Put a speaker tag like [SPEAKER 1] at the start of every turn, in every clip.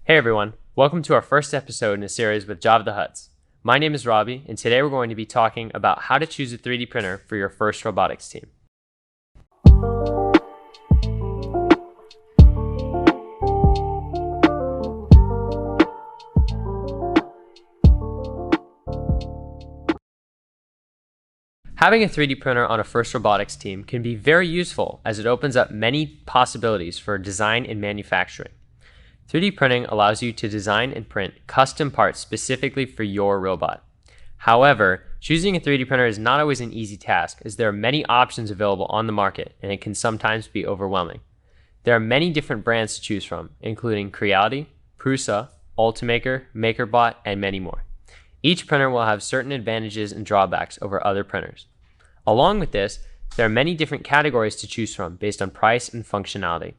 [SPEAKER 1] Hey everyone, welcome to our first episode in a series with Java the Hutts. My name is Robbie, and today we're going to be talking about how to choose a 3D printer for your first robotics team. Having a 3D printer on a first robotics team can be very useful as it opens up many possibilities for design and manufacturing. 3D printing allows you to design and print custom parts specifically for your robot. However, choosing a 3D printer is not always an easy task as there are many options available on the market and it can sometimes be overwhelming. There are many different brands to choose from, including Creality, Prusa, Ultimaker, MakerBot, and many more. Each printer will have certain advantages and drawbacks over other printers. Along with this, there are many different categories to choose from based on price and functionality.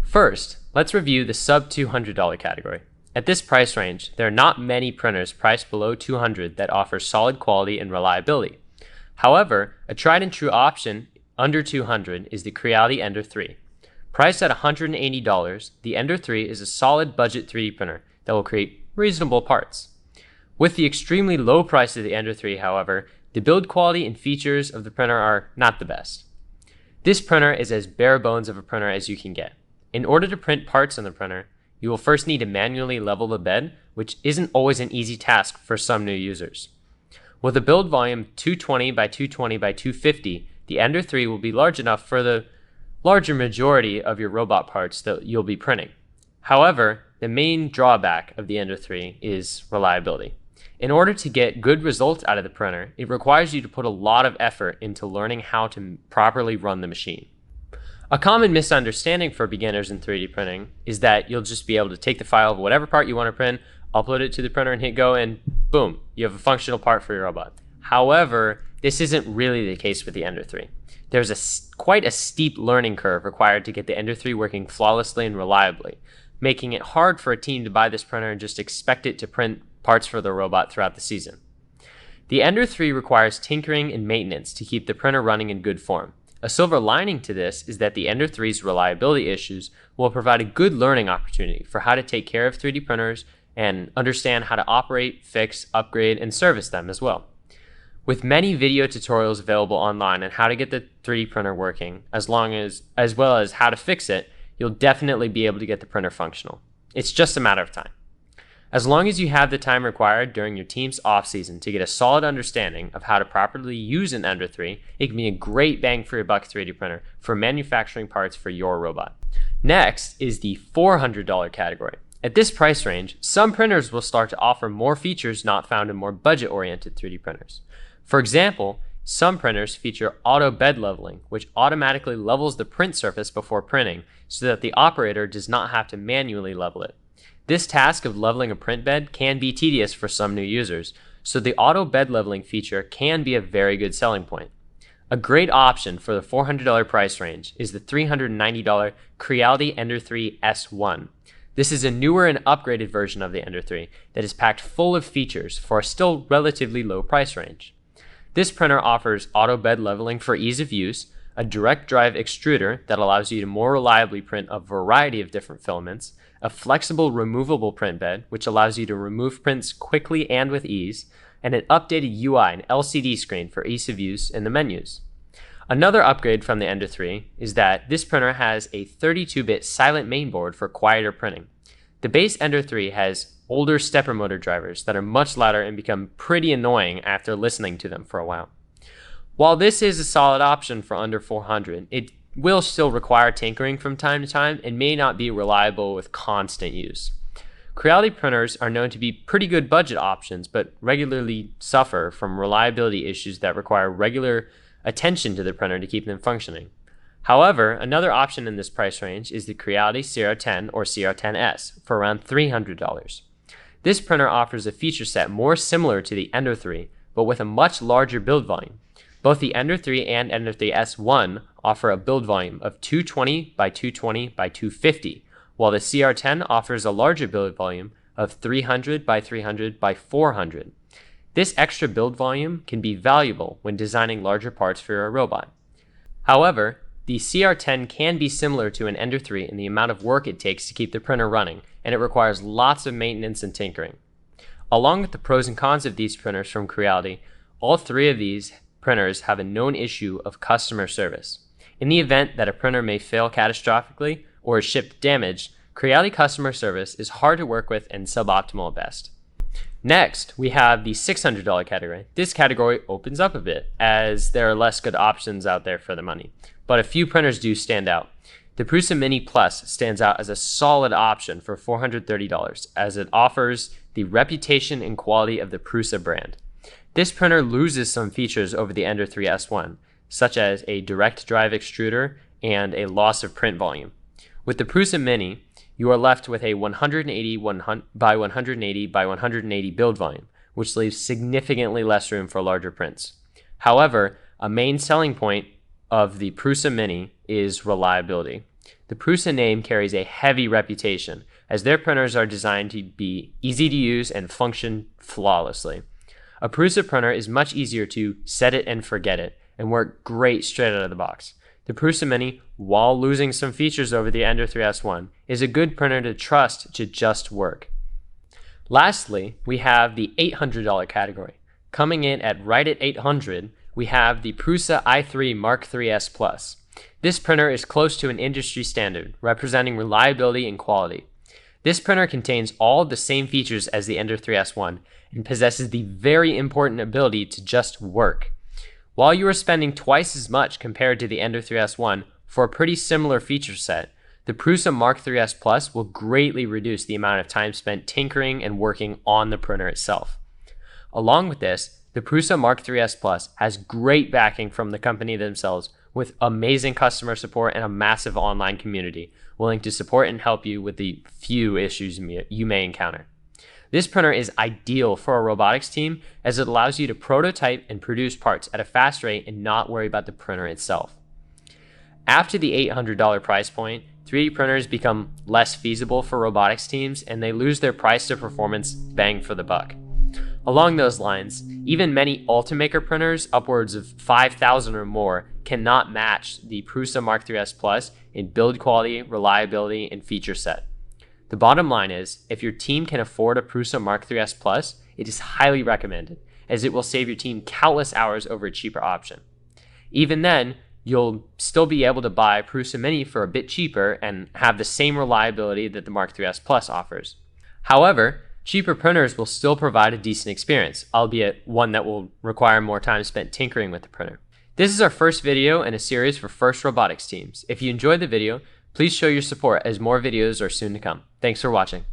[SPEAKER 1] First, let's review the sub $200 category. At this price range, there are not many printers priced below $200 that offer solid quality and reliability. However, a tried and true option under $200 is the Creality Ender 3. Priced at $180, the Ender 3 is a solid budget 3D printer that will create reasonable parts. With the extremely low price of the Ender 3, however, the build quality and features of the printer are not the best. This printer is as bare bones of a printer as you can get. In order to print parts on the printer, you will first need to manually level the bed, which isn't always an easy task for some new users. With a build volume 220 by 220 by 250, the Ender 3 will be large enough for the larger majority of your robot parts that you'll be printing. However, the main drawback of the Ender 3 is reliability. In order to get good results out of the printer, it requires you to put a lot of effort into learning how to properly run the machine. A common misunderstanding for beginners in 3D printing is that you'll just be able to take the file of whatever part you want to print, upload it to the printer and hit go, and boom, you have a functional part for your robot. However, this isn't really the case with the Ender 3. There's quite a steep learning curve required to get the Ender 3 working flawlessly and reliably, making it hard for a team to buy this printer and just expect it to print parts for the robot throughout the season. The Ender 3 requires tinkering and maintenance to keep the printer running in good form. A silver lining to this is that the Ender 3's reliability issues will provide a good learning opportunity for how to take care of 3D printers and understand how to operate, fix, upgrade, and service them as well. With many video tutorials available online on how to get the 3D printer working, as well as how to fix it, you'll definitely be able to get the printer functional. It's just a matter of time. As long as you have the time required during your team's off-season to get a solid understanding of how to properly use an Ender 3, it can be a great bang for your buck 3D printer for manufacturing parts for your robot. Next is the $400 category. At this price range, some printers will start to offer more features not found in more budget-oriented 3D printers. For example, some printers feature auto bed leveling, which automatically levels the print surface before printing so that the operator does not have to manually level it. This task of leveling a print bed can be tedious for some new users, so the auto bed leveling feature can be a very good selling point. A great option for the $400 price range is the $390 Creality Ender 3 S1. This is a newer and upgraded version of the Ender 3 that is packed full of features for a still relatively low price range. This printer offers auto bed leveling for ease of use, a direct drive extruder that allows you to more reliably print a variety of different filaments, a flexible removable print bed which allows you to remove prints quickly and with ease, and an updated UI and LCD screen for ease of use in the menus. Another upgrade from the Ender 3 is that this printer has a 32-bit silent mainboard for quieter printing. The base Ender 3 has older stepper motor drivers that are much louder and become pretty annoying after listening to them for a while. While this is a solid option for under $400, it will still require tinkering from time to time and may not be reliable with constant use. Creality printers are known to be pretty good budget options, but regularly suffer from reliability issues that require regular attention to the printer to keep them functioning. However, another option in this price range is the Creality Cr10 or Cr10S for around $300. This printer offers a feature set more similar to the Ender 3, but with a much larger build volume. Both the Ender 3 and Ender 3 S1 offer a build volume of 220 by 220 by 250, while the Cr10 offers a larger build volume of 300 by 300 by 400. This extra build volume can be valuable when designing larger parts for your robot. However, The Cr10 can be similar to an Ender 3 in the amount of work it takes to keep the printer running, and it requires lots of maintenance and tinkering. Along with the pros and cons of these printers from Creality, all three of these printers have a known issue of customer service. In the event that a printer may fail catastrophically or is shipped damaged, Creality customer service is hard to work with and suboptimal at best. Next, we have the $600 category. This category opens up a bit, as there are less good options out there for the money, but a few printers do stand out. The Prusa Mini Plus stands out as a solid option for $430, as it offers the reputation and quality of the Prusa brand. This printer loses some features over the Ender 3 S1, such as a direct drive extruder and a loss of print volume. With the Prusa Mini, you are left with a 180 by 180 by 180 build volume, which leaves significantly less room for larger prints. However, a main selling point of the Prusa Mini is reliability. The Prusa name carries a heavy reputation, as their printers are designed to be easy to use and function flawlessly. A Prusa printer is much easier to set it and forget it, and work great straight out of the box. The Prusa Mini, while losing some features over the Ender 3 S1, is a good printer to trust to just work. Lastly, we have the $800 category. Coming in at right at $800, we have the Prusa i3 Mark IIIs Plus. This printer is close to an industry standard, representing reliability and quality. This printer contains all of the same features as the Ender 3 S1 and possesses the very important ability to just work. While you are spending twice as much compared to the Ender 3 S1 for a pretty similar feature set, the Prusa Mark IIIs Plus will greatly reduce the amount of time spent tinkering and working on the printer itself. Along with this, the Prusa Mark IIIs Plus has great backing from the company themselves, with amazing customer support and a massive online community willing to support and help you with the few issues you may encounter. This printer is ideal for a robotics team, as it allows you to prototype and produce parts at a fast rate and not worry about the printer itself. After the $800 price point, 3D printers become less feasible for robotics teams, and they lose their price to performance bang for the buck. Along those lines, even many Ultimaker printers, upwards of 5,000 or more, cannot match the Prusa Mark IIIs Plus in build quality, reliability, and feature set. The bottom line is, if your team can afford a Prusa Mark IIIs Plus, it is highly recommended, as it will save your team countless hours over a cheaper option. Even then, you'll still be able to buy Prusa Mini for a bit cheaper and have the same reliability that the Mark IIIs Plus offers. However, cheaper printers will still provide a decent experience, albeit one that will require more time spent tinkering with the printer. This is our first video in a series for FIRST robotics teams. If you enjoyed the video, please show your support, as more videos are soon to come. Thanks for watching.